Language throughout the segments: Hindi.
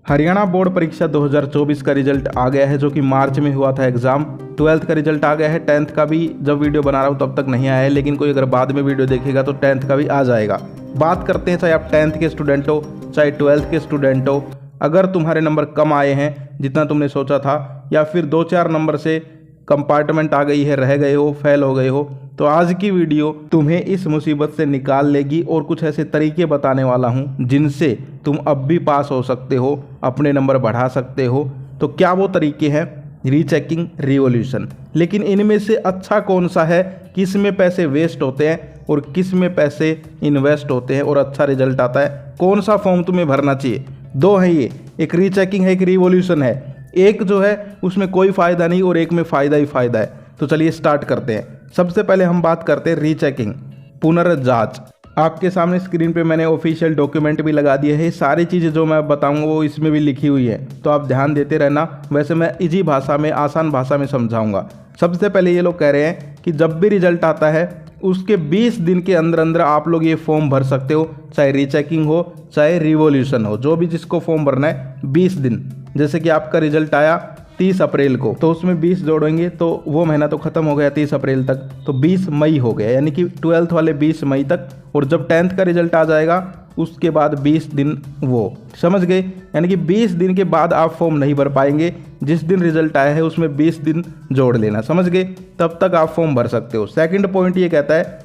हरियाणा बोर्ड परीक्षा 2024 का रिजल्ट आ गया है, जो कि मार्च में हुआ था एग्ज़ाम। 12th का रिजल्ट आ गया है। 10th का भी जब वीडियो बना रहा हूँ तब तक नहीं आया है, लेकिन कोई अगर बाद में वीडियो देखेगा तो 10th का भी आ जाएगा। बात करते हैं, चाहे आप 10th के स्टूडेंट हो चाहे 12th के स्टूडेंट हो, अगर तुम्हारे नंबर कम आए हैं जितना तुमने सोचा था, या फिर 2-4 नंबर से कंपार्टमेंट आ गई है, रह गए हो, फेल हो गए हो, तो आज की वीडियो तुम्हें इस मुसीबत से निकाल लेगी और कुछ ऐसे तरीके बताने वाला हूं जिनसे तुम अब भी पास हो सकते हो, अपने नंबर बढ़ा सकते हो। तो क्या वो तरीके हैं? Rechecking, revolution. लेकिन इनमें से अच्छा कौन सा है, किस में पैसे वेस्ट होते हैं और किस में पैसे इन्वेस्ट होते हैं और अच्छा रिजल्ट आता है, कौन सा फॉर्म तुम्हें भरना चाहिए? दो है ये, एक रीचेकिंग है, एक रिवॉल्यूशन है। एक जो है उसमें कोई फ़ायदा नहीं और एक में फ़ायदा ही फ़ायदा है। तो चलिए स्टार्ट करते हैं। सबसे पहले हम बात करते हैं रीचेकिंग, पुनर्जांच। आपके सामने स्क्रीन पे मैंने ऑफिशियल डॉक्यूमेंट भी लगा दिए हैं। सारी चीज़ें जो मैं बताऊंगा वो इसमें भी लिखी हुई है, तो आप ध्यान देते रहना। वैसे मैं इजी भाषा में, आसान भाषा में समझाऊंगा। सबसे पहले ये लोग कह रहे हैं कि जब भी रिजल्ट आता है उसके 20 दिन के अंदर अंदर आप लोग ये फॉर्म भर सकते हो, चाहे रीचेकिंग हो चाहे रिवॉल्यूशन हो, जो भी जिसको फॉर्म भरना है 20 दिन। जैसे कि आपका रिजल्ट आया 30 अप्रैल को, तो उसमें 20 जोड़ेंगे तो वो महीना तो ख़त्म हो गया 30 अप्रैल तक, तो 20 मई हो गया, यानी कि 12th वाले 20 मई तक। और जब 10th का रिजल्ट आ जाएगा उसके बाद 20 दिन, वो समझ गए? यानी कि 20 दिन के बाद आप फॉर्म नहीं भर पाएंगे। जिस दिन रिजल्ट आया है उसमें 20 दिन जोड़ लेना, समझ गए? तब तक आप फॉर्म भर सकते हो। सेकंड पॉइंट ये कहता है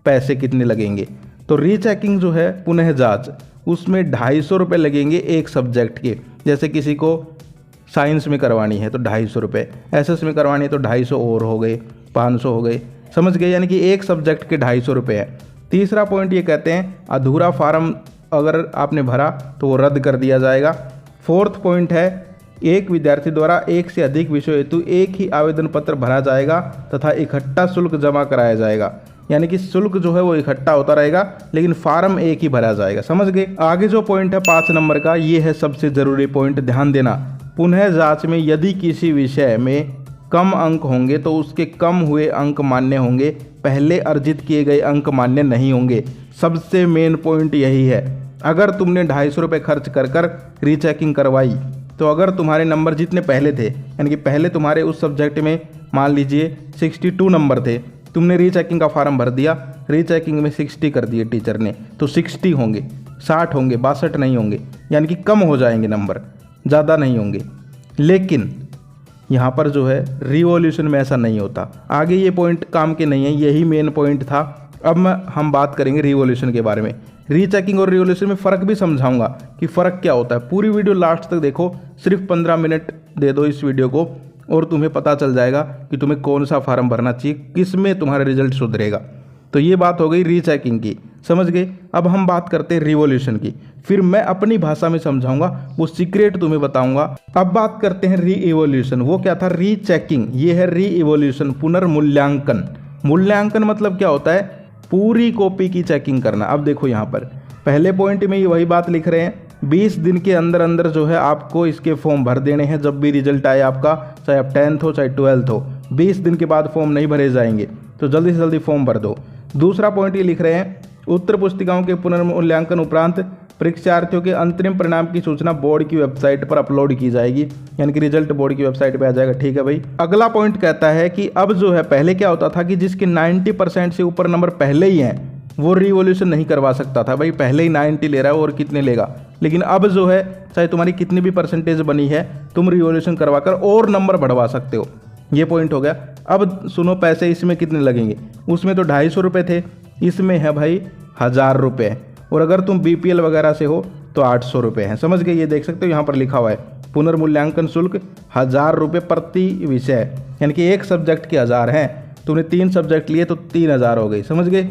पैसे कितने लगेंगे। तो रीचेकिंग जो है, पुनः जाँच, उसमें 250 रुपये लगेंगे एक सब्जेक्ट के। जैसे किसी को साइंस में करवानी है तो 250 रुपये, एसएस में करवानी है तो 250 और हो गए, 500 हो गए, समझ गए? यानी कि एक सब्जेक्ट के 250 रुपये है। तीसरा पॉइंट ये कहते हैं अधूरा फार्म अगर आपने भरा तो वो रद्द कर दिया जाएगा। फोर्थ पॉइंट है एक विद्यार्थी द्वारा एक से अधिक विषय हेतु एक ही आवेदन पत्र भरा जाएगा तथा इकट्ठा शुल्क जमा कराया जाएगा। यानी कि शुल्क जो है वो इकट्ठा होता रहेगा लेकिन फार्म एक ही भरा जाएगा, समझ गए? आगे जो पॉइंट है 5 नंबर का, ये है सबसे ज़रूरी पॉइंट, ध्यान देना। पुनः जांच में यदि किसी विषय में कम अंक होंगे तो उसके कम हुए अंक मान्य होंगे, पहले अर्जित किए गए अंक मान्य नहीं होंगे। सबसे मेन पॉइंट यही है। अगर तुमने 250 रुपये खर्च कर कर रीचेकिंग करवाई, तो अगर तुम्हारे नंबर जितने पहले थे, यानी कि पहले तुम्हारे उस सब्जेक्ट में मान लीजिए 62 नंबर थे, तुमने रीचेकिंग का फार्म भर दिया, रीचेकिंग में 60 कर दिए टीचर ने, तो 60 होंगे, 60 होंगे, 62 नहीं होंगे। यानी कि कम हो जाएंगे नंबर, ज़्यादा नहीं होंगे। लेकिन यहाँ पर जो है रिवॉल्यूशन में ऐसा नहीं होता। आगे ये पॉइंट काम के नहीं है, यही मेन पॉइंट था। अब हम बात करेंगे रिवॉल्यूशन के बारे में। रीचेकिंग और रिवॉल्यूशन में फ़र्क भी समझाऊंगा कि फ़र्क क्या होता है। पूरी वीडियो लास्ट तक देखो, सिर्फ 15 मिनट दे दो इस वीडियो को और तुम्हें पता चल जाएगा कि तुम्हें कौन सा फार्म भरना चाहिए, किस में तुम्हारा रिजल्ट सुधरेगा। तो ये बात हो गई रीचेकिंग की, समझ गए? अब हम बात करते हैं रिवॉल्यूशन की, फिर मैं अपनी भाषा में समझाऊंगा, वो सीक्रेट तुम्हें बताऊंगा। अब बात करते हैं री इवोल्यूशन। वो क्या था? रीचेकिंग। ये है री इवोल्यूशन, पुनर्मूल्यांकन। मूल्यांकन मतलब क्या होता है? पूरी कॉपी की चेकिंग करना। अब देखो यहाँ पर पहले पॉइंट में ये वही बात लिख रहे हैं, 20 दिन के अंदर अंदर जो है आपको इसके फॉर्म भर देने हैं। जब भी रिजल्ट आए आपका, चाहे आप 10th हो चाहे 12th हो, 20 दिन के बाद फॉर्म नहीं भरे जाएंगे, तो जल्दी से जल्दी फॉर्म भर दो। दूसरा पॉइंट ये लिख रहे हैं, उत्तर पुस्तिकाओं के पुनर्मूल्यांकन उपरांत परीक्षार्थियों के अंतरिम परिणाम की सूचना बोर्ड की वेबसाइट पर अपलोड की जाएगी। यानी कि रिजल्ट बोर्ड की वेबसाइट पे आ जाएगा। ठीक है भाई। अगला पॉइंट कहता है कि अब जो है, पहले क्या होता था कि जिसके 90% से ऊपर नंबर पहले ही हैं वो रिवॉल्यूशन नहीं करवा सकता था। भाई पहले ही 90 ले रहा है और कितने लेगा। लेकिन अब जो है, चाहे तुम्हारी कितनी भी परसेंटेज बनी है, तुम रिवॉल्यूशन करवा कर और नंबर बढ़वा सकते हो। ये पॉइंट हो गया। अब सुनो पैसे इसमें कितने लगेंगे। उसमें तो 250 रुपये थे, इसमें है भाई 1000 रुपये। और अगर तुम BPL वगैरह से हो तो 800 रुपये हैं, समझ गए? ये देख सकते हो यहाँ पर लिखा हुआ है, पुनर्मूल्यांकन शुल्क 1000 रुपये प्रति विषय। यानी कि एक सब्जेक्ट के 1000 हैं, तुमने 3 सब्जेक्ट लिए तो 3000 हो गई, समझ गए?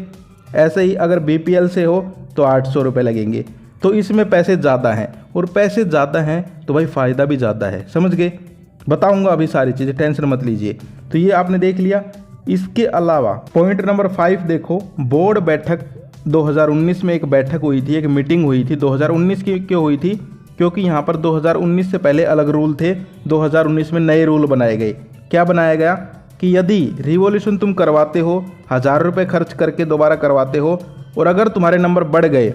ऐसे ही अगर BPL से हो तो 800 रुपये लगेंगे। तो इसमें पैसे ज़्यादा हैं, और पैसे ज़्यादा हैं तो भाई फ़ायदा भी ज़्यादा है, समझ गए? बताऊंगा अभी सारी चीज़ें, टेंशन मत लीजिए। तो ये आपने देख लिया। इसके अलावा पॉइंट नंबर 5 देखो, बोर्ड बैठक 2019 में एक बैठक हुई थी, एक मीटिंग हुई थी। 2019 की क्यों हुई थी? क्योंकि यहाँ पर 2019 से पहले अलग रूल थे, 2019 में नए रूल बनाए गए। क्या बनाया गया कि यदि रिवॉल्यूशन तुम करवाते हो, 1000 रुपये खर्च करके दोबारा करवाते हो, और अगर तुम्हारे नंबर बढ़ गए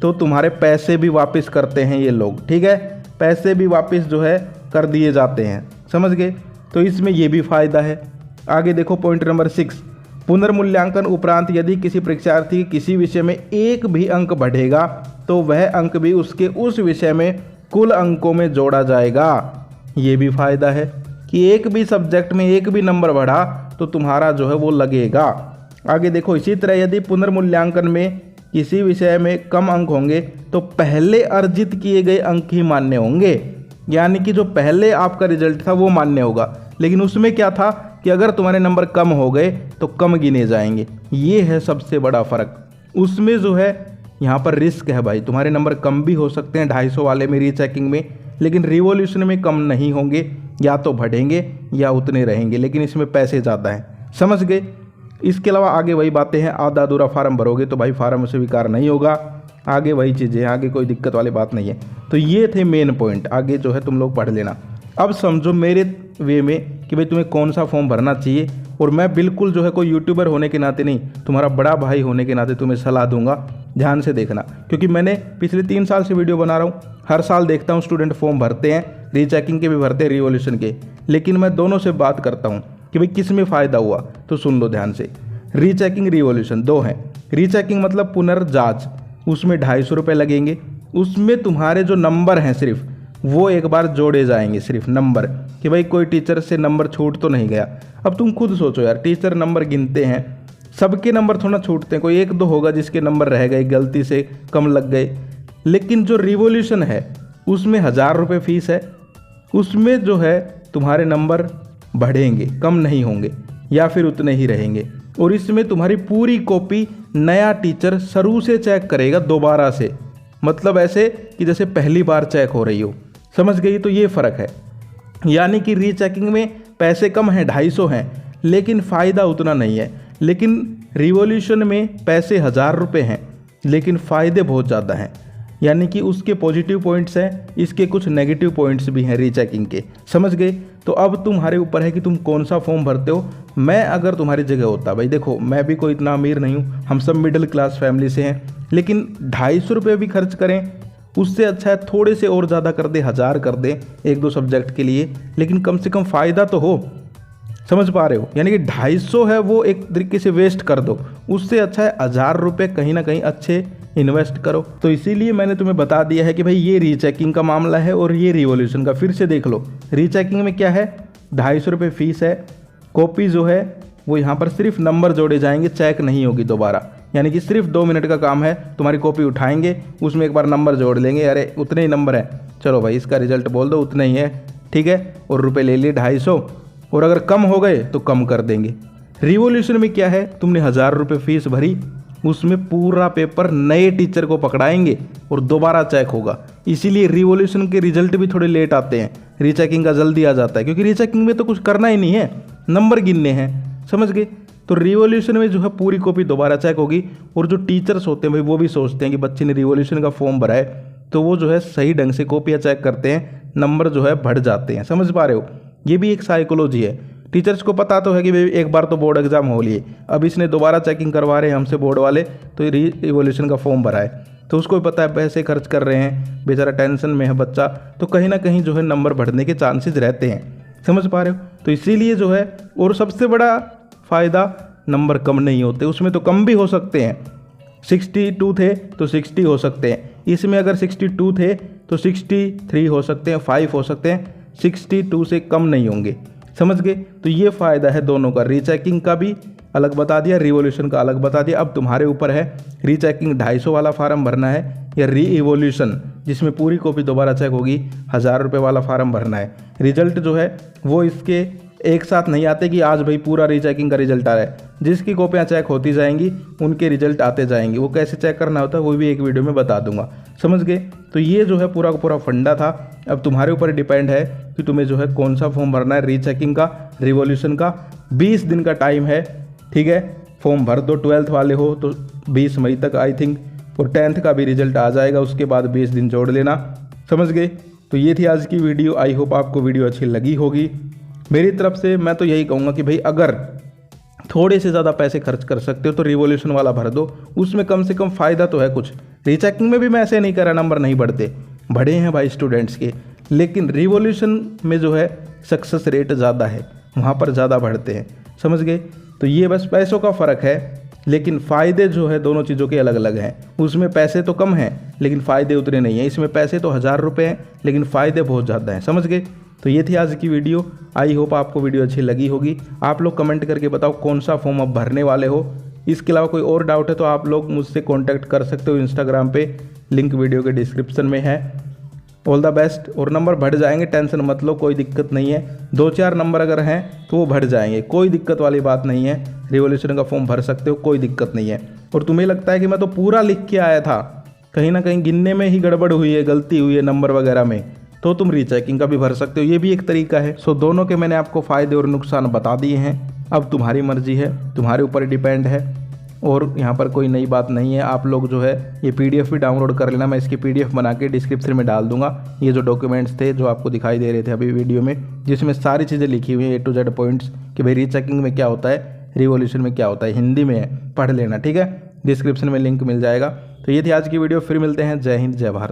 तो तुम्हारे पैसे भी वापस करते हैं ये लोग, ठीक है? पैसे भी वापस जो है कर दिए जाते हैं, समझ गए। तो इसमें ये भी फ़ायदा है। आगे देखो पॉइंट नंबर 6, पुनर्मूल्यांकन उपरांत यदि किसी परीक्षार्थी किसी विषय में एक भी अंक बढ़ेगा तो वह अंक भी उसके उस विषय में कुल अंकों में जोड़ा जाएगा। ये भी फ़ायदा है कि एक भी सब्जेक्ट में एक भी नंबर बढ़ा तो तुम्हारा जो है वो लगेगा। आगे देखो, इसी तरह यदि पुनर्मूल्यांकन में किसी विषय में कम अंक होंगे तो पहले अर्जित किए गए अंक ही मान्य होंगे, यानी कि जो पहले आपका रिजल्ट था वो मान्य होगा। लेकिन उसमें क्या था कि अगर तुम्हारे नंबर कम हो गए तो कम गिने जाएंगे। ये है सबसे बड़ा फ़र्क। उसमें जो है यहाँ पर रिस्क है भाई, तुम्हारे नंबर कम भी हो सकते हैं 250 वाले में रीचेकिंग में, लेकिन रिवॉल्यूशन में कम नहीं होंगे, या तो बढ़ेंगे या उतने रहेंगे, लेकिन इसमें पैसे ज़्यादा हैं, समझ गए। इसके अलावा आगे वही बातें हैं, आधा अधूरा फार्म भरोगे तो भाई फार्म स्वीकार नहीं होगा, आगे वही चीज़ें हैं, आगे कोई दिक्कत वाली बात नहीं है। तो ये थे मेन पॉइंट, आगे जो है तुम लोग पढ़ लेना। अब समझो मेरे वे में कि भाई तुम्हें कौन सा फॉर्म भरना चाहिए, और मैं बिल्कुल जो है कोई यूट्यूबर होने के नाते नहीं, तुम्हारा बड़ा भाई होने के नाते तुम्हें सलाह दूंगा, ध्यान से देखना। क्योंकि मैंने पिछले 3 साल से वीडियो बना रहा हूँ, हर साल देखता हूँ स्टूडेंट फॉर्म भरते हैं, रीचेकिंग के भी भरते हैं, रिवॉल्यूशन के, लेकिन मैं दोनों से बात करता हूँ कि भाई किस में फ़ायदा हुआ। तो सुन लो ध्यान से, रीचेकिंग रिवॉल्यूशन 2 हैं। रीचेकिंग मतलब पुनर्जांच, उसमें 250 रुपये लगेंगे। उसमें तुम्हारे जो नंबर हैं सिर्फ वो एक बार जोड़े जाएंगे, सिर्फ नंबर, कि भाई कोई टीचर से नंबर छूट तो नहीं गया। अब तुम खुद सोचो यार, टीचर नंबर गिनते हैं, सबके नंबर थोड़ा छूटते हैं, कोई 1-2 होगा जिसके नंबर रह गए, गलती से कम लग गए। लेकिन जो रिवॉल्यूशन है उसमें 1000 रुपये फीस है, उसमें जो है तुम्हारे नंबर बढ़ेंगे, कम नहीं होंगे, या फिर उतने ही रहेंगे। और इसमें तुम्हारी पूरी कॉपी नया टीचर शुरू से चेक करेगा, दोबारा से, मतलब ऐसे कि जैसे पहली बार चेक हो रही हो, समझ गई। तो ये फ़र्क है, यानी कि रीचेकिंग में पैसे कम हैं, 250 हैं, लेकिन फ़ायदा उतना नहीं है। लेकिन रिवॉल्यूशन में पैसे 1000 रुपये हैं, लेकिन फ़ायदे बहुत ज़्यादा हैं, यानी कि उसके पॉजिटिव पॉइंट्स हैं, इसके कुछ नेगेटिव पॉइंट्स भी हैं रीचेकिंग के, समझ गए। तो अब तुम्हारे ऊपर है कि तुम कौन सा फॉर्म भरते हो। मैं अगर तुम्हारी जगह होता, भाई देखो मैं भी कोई इतना अमीर नहीं हूँ, हम सब मिडिल क्लास फैमिली से हैं, लेकिन 250 रुपये भी खर्च करें उससे अच्छा है थोड़े से और ज़्यादा कर दे, 1000 कर दे 1-2 सब्जेक्ट के लिए, लेकिन कम से कम फ़ायदा तो हो, समझ पा रहे हो। यानी कि 250 है वो एक तरीके से वेस्ट कर दो, उससे अच्छा है 1000 रुपये कहीं ना कहीं अच्छे इन्वेस्ट करो। तो इसीलिए मैंने तुम्हें बता दिया है कि भाई ये रीचेकिंग का मामला है और ये रिवॉल्यूशन का। फिर से देख लो, रीचेकिंग में क्या है, 250 रुपये फीस है, कॉपी जो है वो यहाँ पर सिर्फ नंबर जोड़े जाएंगे, चेक नहीं होगी दोबारा, यानी कि सिर्फ 2 मिनट का काम है, तुम्हारी कॉपी उठाएंगे, उसमें एक बार नंबर जोड़ लेंगे, अरे उतने ही नंबर हैं, चलो भाई इसका रिजल्ट बोल दो उतना ही है, ठीक है, और रुपए ले लिए 250, और अगर कम हो गए तो कम कर देंगे। रिवॉल्यूशन में क्या है, तुमने 1000 रुपये फीस भरी, उसमें पूरा पेपर नए टीचर को पकड़ाएंगे और दोबारा चेक होगा। इसीलिए रिवॉल्यूशन के रिजल्ट भी थोड़े लेट आते हैं, रीचेकिंग का जल्दी आ जाता है, क्योंकि रीचेकिंग में तो कुछ करना ही नहीं है, नंबर गिनने हैं, समझ गए। तो रिवॉल्यूशन में जो है पूरी कॉपी दोबारा चेक होगी, और जो टीचर्स होते हैं भाई वो भी सोचते हैं कि बच्चे ने रिवॉल्यूशन का फॉर्म भरा है, तो वो जो है सही ढंग से कॉपियाँ चेक करते हैं, नंबर जो है बढ़ जाते हैं, समझ पा रहे हो। ये भी एक साइकोलॉजी है। टीचर्स को पता तो है कि भाई एक बार तो बोर्ड एग्जाम हो लिए, अब इसने दोबारा चेकिंग करवा रहे हैं हमसे बोर्ड वाले, तो रिवॉल्यूशन का फॉर्म भरा है, तो उसको भी पता है पैसे खर्च कर रहे हैं, बेचारा टेंशन में है बच्चा, तो कहीं ना कहीं जो है नंबर बढ़ने के चांसेस रहते हैं, समझ पा रहे हो। तो इसीलिए जो है, और सबसे बड़ा फ़ायदा, नंबर कम नहीं होते, उसमें तो कम भी हो सकते हैं, 62 थे तो 60 हो सकते हैं, इसमें अगर 62 थे तो 63 हो सकते हैं, 5 हो सकते हैं, 62 से कम नहीं होंगे, समझ गए। तो ये फ़ायदा है दोनों का, रीचेकिंग का भी अलग बता दिया, रिवॉल्यूशन का अलग बता दिया। अब तुम्हारे ऊपर है रीचेकिंग 250 वाला फार्म भरना है या रीइवोल्यूशन जिसमें पूरी कॉपी दोबारा चेक होगी 1000 रुपये वाला फार्म भरना है। रिजल्ट जो है वो इसके एक साथ नहीं आते कि आज भाई पूरा रीचेकिंग का रिजल्ट आ रहा है, जिसकी कॉपियाँ चेक होती जाएंगी उनके रिजल्ट आते जाएंगे। वो कैसे चेक करना होता है वो भी एक वीडियो में बता दूंगा, समझ गए। तो ये जो है पूरा का पूरा फंडा था। अब तुम्हारे ऊपर डिपेंड है कि तुम्हें जो है कौन सा फॉर्म भरना है, रीचेकिंग का, रिवॉल्यूशन का। 20 दिन का टाइम है, ठीक है, फॉर्म भर दो। 12th वाले हो तो 20 मई तक आई थिंक, और 10th का भी रिजल्ट आ जाएगा, उसके बाद 20 दिन जोड़ लेना, समझ गए। तो ये थी आज की वीडियो। आई होप आपको वीडियो अच्छी लगी होगी। मेरी तरफ से मैं तो यही कहूँगा कि भाई अगर थोड़े से ज़्यादा पैसे खर्च कर सकते हो तो रिवॉल्यूशन वाला भर दो, उसमें कम से कम फ़ायदा तो है कुछ। रीचेकिंग में भी मैं ऐसे नहीं कर रहा नंबर नहीं बढ़ते, बढ़े हैं भाई स्टूडेंट्स के, लेकिन रिवॉल्यूशन में जो है सक्सेस रेट ज़्यादा है, वहाँ पर ज़्यादा बढ़ते हैं। समझ गए? तो ये बस पैसों का फ़र्क है, लेकिन फ़ायदे जो है दोनों चीज़ों के अलग अलग हैं। उसमें पैसे तो कम हैं लेकिन फ़ायदे उतने नहीं हैं। इसमें पैसे तो 1000 रुपये हैं लेकिन फ़ायदे बहुत ज़्यादा हैं। समझ गए? तो ये थी आज की वीडियो। आई होप आपको वीडियो अच्छी लगी होगी। आप लोग कमेंट करके बताओ कौन सा फॉर्म आप भरने वाले हो। इसके अलावा कोई और डाउट है तो आप लोग मुझसे कॉन्टैक्ट कर सकते हो इंस्टाग्राम पे, लिंक वीडियो के डिस्क्रिप्शन में है। All the best. और नंबर बढ़ जाएंगे, टेंशन मत लो, कोई दिक्कत नहीं है। 2-4 नंबर अगर हैं तो वो बढ़ जाएंगे, कोई दिक्कत वाली बात नहीं है। रिवॉल्यूशन का फॉर्म भर सकते हो, कोई दिक्कत नहीं है। और तुम्हें लगता है कि मैं तो पूरा लिख के आया था, कहीं ना कहीं गिनने में ही गड़बड़ हुई है, गलती हुई है नंबर वगैरह में, तो तुम रीचेकिंग का भी भर सकते हो, ये भी एक तरीका है। सो दोनों के मैंने आपको फ़ायदे और नुकसान बता दिए हैं। अब तुम्हारी मर्जी है, तुम्हारे ऊपर डिपेंड है। और यहाँ पर कोई नई बात नहीं है। आप लोग जो है ये PDF भी डाउनलोड कर लेना, मैं इसकी PDF बना के डिस्क्रिप्शन में डाल दूंगा। ये जो डॉक्यूमेंट्स थे जो आपको दिखाई दे रहे थे अभी वीडियो में, जिसमें सारी चीज़ें लिखी हुई हैं A to Z पॉइंट्स कि भाई रीचेकिंग में क्या होता है, रिवॉल्यूशन में क्या होता है, हिंदी में है, पढ़ लेना। ठीक है, डिस्क्रिप्शन में लिंक मिल जाएगा। तो ये थी आज की वीडियो, फिर मिलते हैं। जय हिंद, जय भारत।